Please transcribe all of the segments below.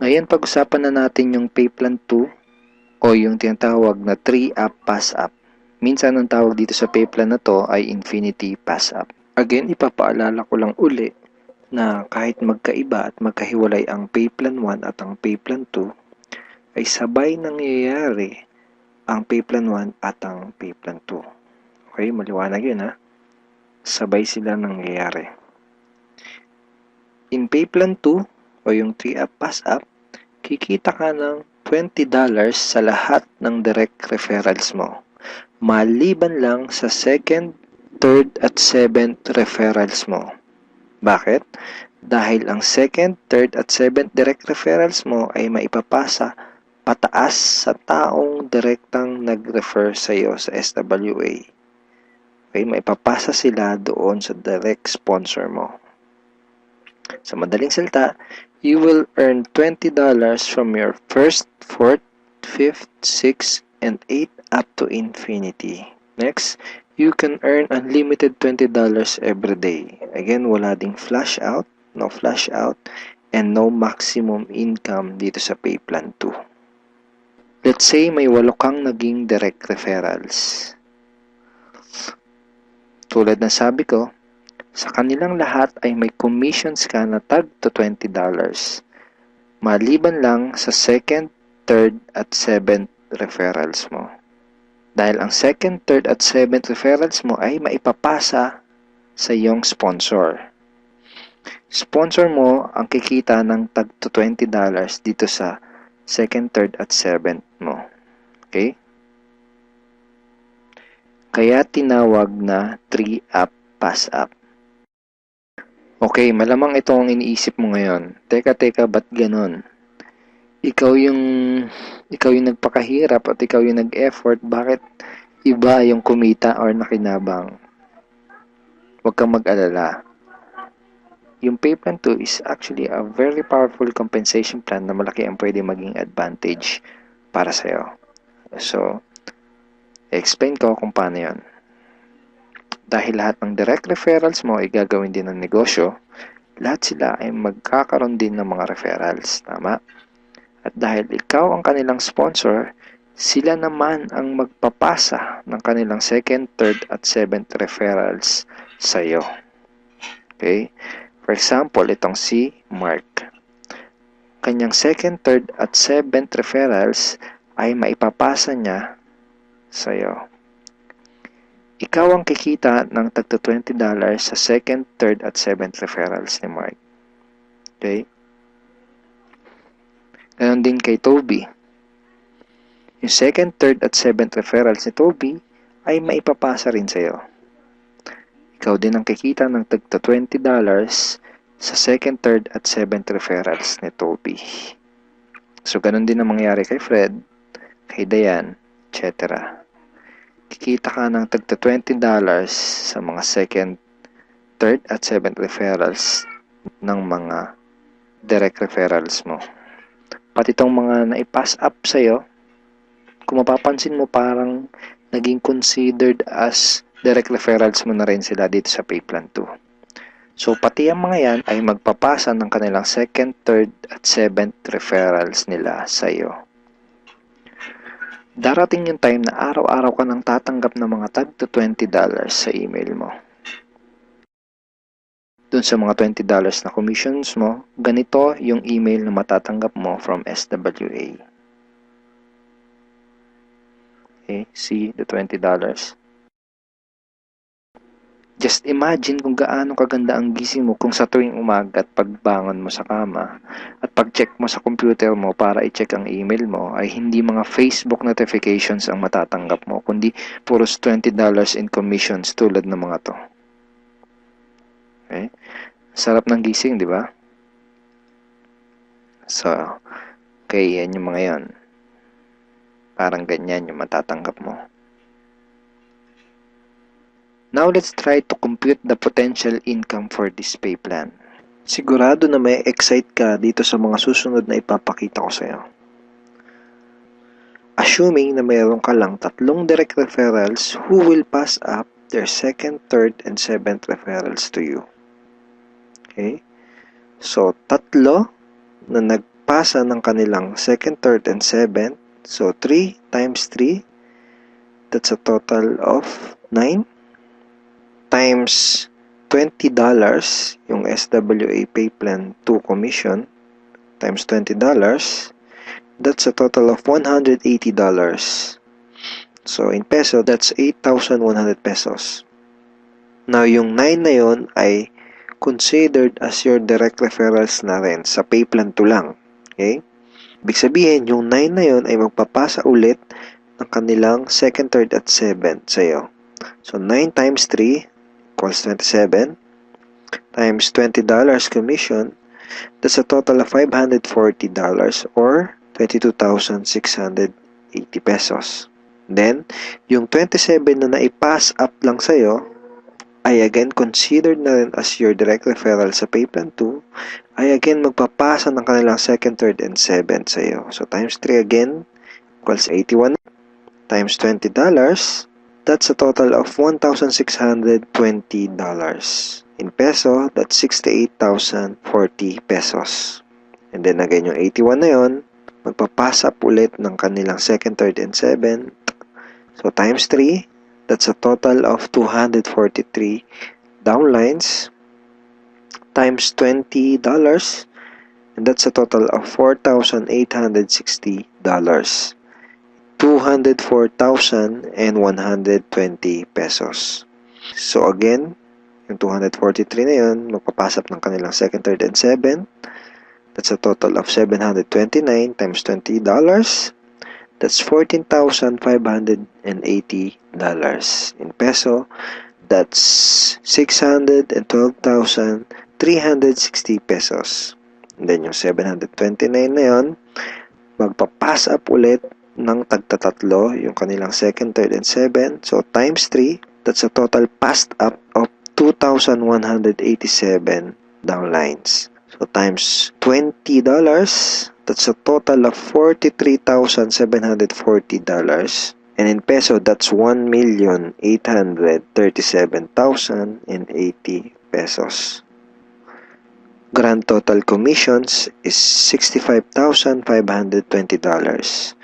Ngayon, pag-usapan na natin yung pay plan 2 o yung tinatawag na 3-up pass-up. Minsan, ang tawag dito sa pay plan na to ay infinity pass-up. Again, ipapaalala ko lang uli na kahit magkaiba at magkahiwalay ang pay plan 1 at ang pay plan 2, ay sabay nangyayari ang pay plan 1 at ang pay plan 2. Okay, maliwanag yun ha. Sabay sila nangyayari. In pay plan 2 o yung 3-up pass-up, kikita ka ng $20 sa lahat ng direct referrals mo. Maliban lang sa second, third at seventh referrals mo. Bakit? Dahil ang second, third at seventh direct referrals mo ay maipapasa pataas sa taong direktang nag-refer sa iyo sa SWA. Okay, maipapasa sila doon sa direct sponsor mo. Sa madaling salita, you will earn $20 from your first, fourth, fifth, sixth, and 8th up to infinity. Next, you can earn unlimited $20 every day. Again, wala ding flash out, no flash out, and no maximum income dito sa pay plan 2. Let's say may 8 kang naging direct referrals. Tulad ng sabi ko, sa kanilang lahat ay may commissions ka na tag to $20. Maliban lang sa second, third at seventh referrals mo. Dahil ang second, third at seventh referrals mo ay maipapasa sa iyong sponsor. Sponsor mo ang kikita ng tag to $20 dito sa second, third at seventh mo. Okay? Kaya tinawag na 3-up pass-up. Okay, malamang ito ang iniisip mo ngayon. Teka, ba't ganon? Ikaw yung nagpakahirap at ikaw yung nag-effort, bakit iba yung kumita or nakinabang? Huwag kang mag-alala. Yung pay plan 2 is actually a very powerful compensation plan na malaki ang pwede maging advantage para sa'yo. So, explain ko kung paano yun. Dahil lahat ng direct referrals mo ay gagawin din ng negosyo, lahat sila ay magkakaroon din ng mga referrals. Tama? At dahil ikaw ang kanilang sponsor, sila naman ang magpapasa ng kanilang second, third at seventh referrals sa iyo. Okay? For example, itong si Mark. Kanyang second, third at seventh referrals ay maipapasa niya sa iyo. Ikaw ang kikita ng tagto $20 sa second, third at seventh referrals ni Mark. Okay? Ganon din kay Toby. Yung second, third at seventh referrals ni Toby ay maipapasa rin sa iyo. Ikaw din ang kikita ng tagto $20 sa second, third at seventh referrals ni Toby. So, ganon din ang mangyayari kay Fred, kay Dayan, etc. Kikita ka ng tagto $20 sa mga second, third at seventh referrals ng mga direct referrals mo. Pati itong mga naipass up sa'yo, kung mapapansin mo parang naging considered as direct referrals mo na rin sila dito sa pay plan 2. So, pati ang mga yan ay magpapasa ng kanilang second, third at seventh referrals nila sa'yo. Darating yung time na araw-araw ka nang tatanggap ng mga tag to $20 sa email mo. Doon sa mga $20 na commissions mo, ganito yung email na matatanggap mo from SWA. Okay, see the $20. Just imagine kung gaano kaganda ang gising mo kung sa tuwing umaga at pagbangon mo sa kama at pag-check mo sa computer mo para i-check ang email mo ay hindi mga Facebook notifications ang matatanggap mo, kundi puros $20 in commissions tulad ng mga to. Okay? Sarap ng gising, di ba? So, okay, yan yung mga yan. Parang ganyan yung matatanggap mo. Now, let's try to compute the potential income for this pay plan. Sigurado na may excite ka dito sa mga susunod na ipapakita ko sa'yo. Assuming na mayroon ka lang 3 direct referrals who will pass up their second, third, and seventh referrals to you. Okay? So, 3 na magpapasa ng kanilang 2nd, 3rd, and 7th. So, 3 times 3, that's a total of 9 times $20 yung SWA Pay Plan 2 commission times $20, that's a total of $180. So, in peso, that's 8,100 pesos. Now, yung 9 na yun ay considered as your direct referrals na rin sa Pay Plan 2 lang. Okay? Ibig sabihin, yung 9 na yun ay magpapasa ulit ng kanilang 2nd, 3rd, at 7th sa'yo. So, 9 times 3 equals 27 times $20 commission, that's a total of $540 or 22,680 pesos. Then, yung 27 na naipass up lang sa'yo ay again considered na rin as your direct referral sa Pay Plan 2 ay again magpapasa ng kanilang 2nd, 3rd, and 7th sa'yo. So, times 3 again equals 81 times $20, that's a total of $1,620. In peso, that's 68,040 pesos. And then again, yung 81 na yun, magpapasa up ulit ng kanilang 2nd, 3rd, and 7th. So, times 3, that's a total of 243 downlines times $20, and that's a total of $4,860. 204,120 pesos. So, again, yung 243 na yun, magpapasap ng kanilang 2nd, 3rd, and 7th. That's a total of $729 times $20. That's $14,580. In peso, that's 612,360 pesos. And then yung 729 na yun, magpapass up ulit ng tagtatatlo, yung kanilang 2nd, 3rd, and 7th. So, times 3, that's a total passed up of 2,187 downlines. So, times $20, that's a total of $43,740. And in peso, that's 1,837,080 pesos. Grand total commissions is $65,520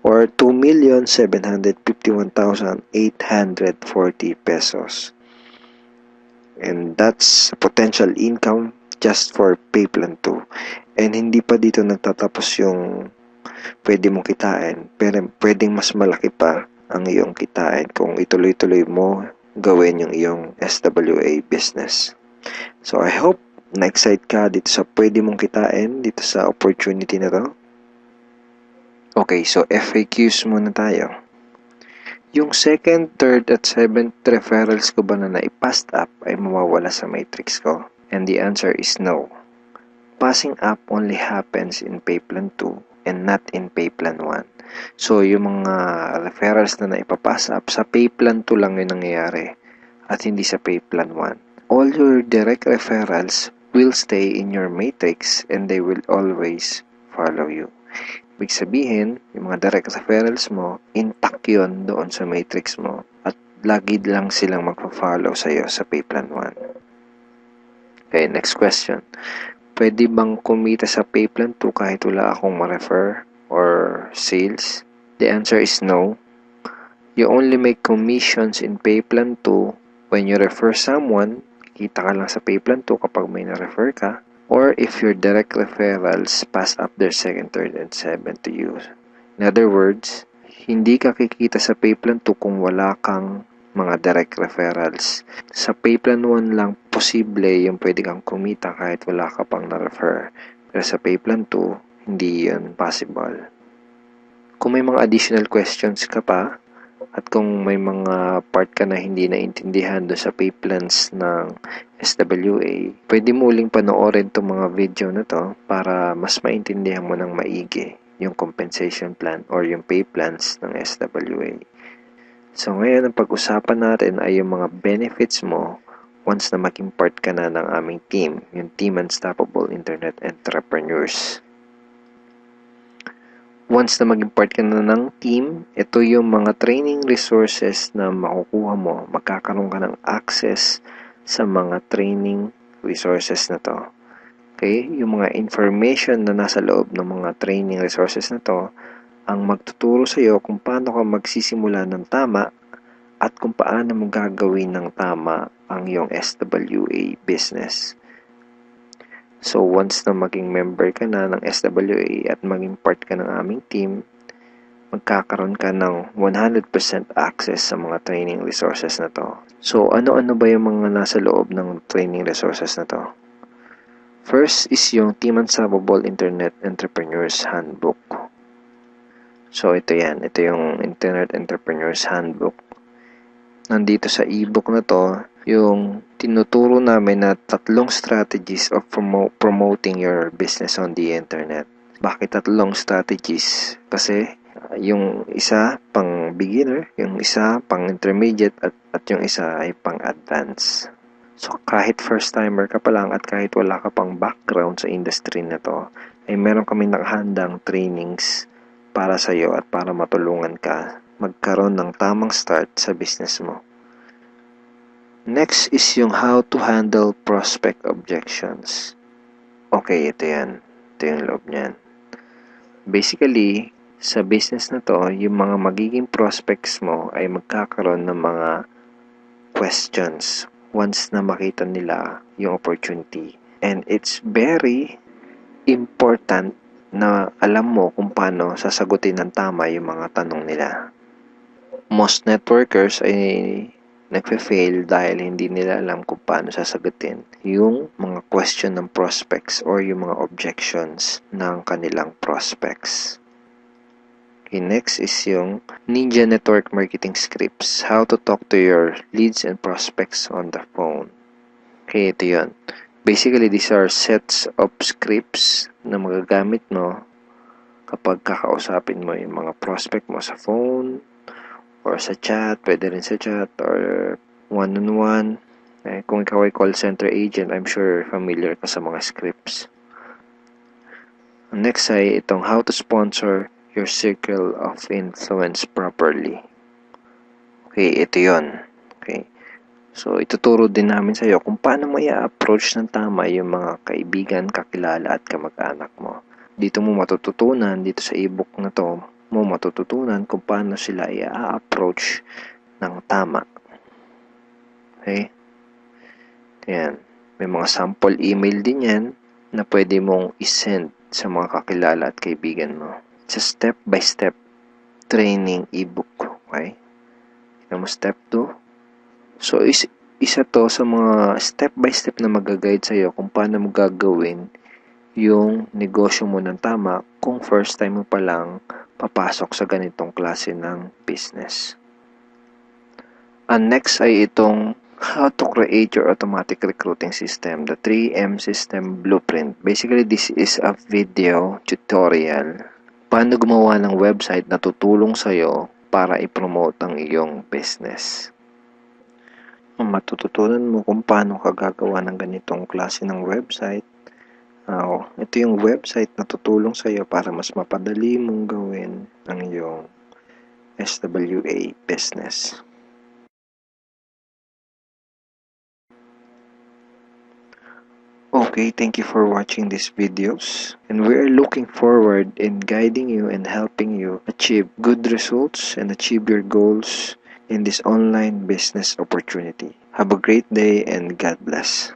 or 2,751,840 pesos. And that's potential income just for Pay Plan 2. And hindi pa dito nagtatapos yung pwede mong kitain, pero pwedeng mas malaki pa ang iyong kitain kung ituloy-tuloy mo gawin yung iyong SWA business. So I hope na-excite ka dito sa pwede mong kitain dito sa opportunity na to. Okay, so FAQs muna tayo. Yung 2nd, 3rd, at 7th referrals ko ba na naipass up ay mawawala sa matrix ko? And the answer is no. Passing up only happens in Pay Plan 2 and not in Pay Plan 1. So, yung mga referrals na naipapass up, sa Pay Plan 2 lang yung nangyayari at hindi sa Pay Plan 1. All your direct referrals will stay in your matrix and they will always follow you. Ibig sabihin, yung mga direct referrals mo, intact yun doon sa matrix mo at lagi lang silang magpa-follow sa'yo sa Pay Plan 1. Okay, next question. Pwede bang kumita sa Pay Plan 2 kahit wala akong ma-refer or sales? The answer is no. You only make commissions in Pay Plan 2 when you refer someone. Kita ka lang sa Pay Plan 2 kapag may na-refer ka. Or if your direct referrals pass up their 2nd, 3rd, and 7th to you. In other words, hindi ka kikita sa Pay Plan 2 kung wala kang mga direct referrals. Sa Pay Plan 1 lang posible yung pwede kang kumita kahit wala ka pang na-refer. Pero sa Pay Plan 2, hindi yun possible. Kung may mga additional questions ka pa, at kung may mga part ka na hindi naintindihan doon sa pay plans ng SWA, pwede mo uling panoorin itong mga video na to para mas maintindihan mo ng maigi yung compensation plan or yung pay plans ng SWA. So ngayon, ang pag-usapan natin ay yung mga benefits mo once na maging part ka na ng aming team, yung Team Unstoppable Internet Entrepreneurs. Once na maging part ka na ng team, ito yung mga training resources na makukuha mo. Magkakaroon ka ng access sa mga training resources na to. Okay? Yung mga information na nasa loob ng mga training resources na to ang magtuturo sa iyo kung paano ka magsisimula ng tama at kung paano mo gagawin ng tama ang iyong SWA business. So, once na maging member ka na ng SWA at maging part ka ng aming team, magkakaroon ka ng 100% access sa mga training resources na to. So, ano-ano ba yung mga nasa loob ng training resources na to? First is yung Team Unstoppable Internet Entrepreneurs Handbook. So, ito yan. Ito yung Internet Entrepreneurs Handbook. Nandito sa ebook na to, yung tinuturo namin na 3 strategies of promoting your business on the internet. Bakit 3 strategies? Kasi yung isa pang beginner, yung isa pang intermediate at yung isa ay pang advanced. So kahit first timer ka pa lang at kahit wala ka pang background sa industry na to, ay meron kami nakahandang trainings para sa iyo at para matulungan ka magkaroon ng tamang start sa business mo. Next is yung how to handle prospect objections. Okay, ito yan. Ito yung loob niyan. Basically, sa business na to, yung mga magiging prospects mo ay magkakaroon ng mga questions once na makita nila yung opportunity. And it's very important na alam mo kung paano sasagutin ng tama yung mga tanong nila. Most networkers ay nagfe-fail dahil hindi nila alam kung paano sasagutin yung mga question ng prospects or yung mga objections ng kanilang prospects. Okay, next is yung Ninja Network Marketing Scripts. How to talk to your leads and prospects on the phone. Okay, ito yun. Basically, these are sets of scripts na magagamit mo kapag kakausapin mo yung mga prospect mo sa phone or sa chat, pwede rin sa chat or one-on-one. Kung ikaw ay call center agent, I'm sure familiar ka sa mga scripts. Next ay itong how to sponsor your circle of influence properly. Okay, ito yun. Okay. So, ituturo din namin sa iyo kung paano mo i-approach ng tama yung mga kaibigan, kakilala at kamag-anak mo. Dito mo matututunan, dito sa ebook na to, mo matututunan kung paano sila i-approach ng tama. Okay? Ayan. May mga sample email din yan na pwede mong isend sa mga kakilala at kaibigan mo. It's a step-by-step training ebook. Okay? Tignan mo step 2. So, isa to sa mga step-by-step na mag-guide sa'yo kung paano mo gagawin yung negosyo mo ng tama kung first time mo pa lang papasok sa ganitong klase ng business. And next ay itong how to create your automatic recruiting system, the 3M system blueprint. Basically, this is a video tutorial paano gumawa ng website na tutulong sa'yo para i-promote ang iyong business. Matututunan mo kung paano ka gagawa ng ganitong klase ng website. Ito yung website na tutulong sa iyo para mas mapadali mong gawin ang iyong SWA business. Okay, thank you for watching these videos, and we are looking forward in guiding you and helping you achieve good results and achieve your goals in this online business opportunity. Have a great day and God bless.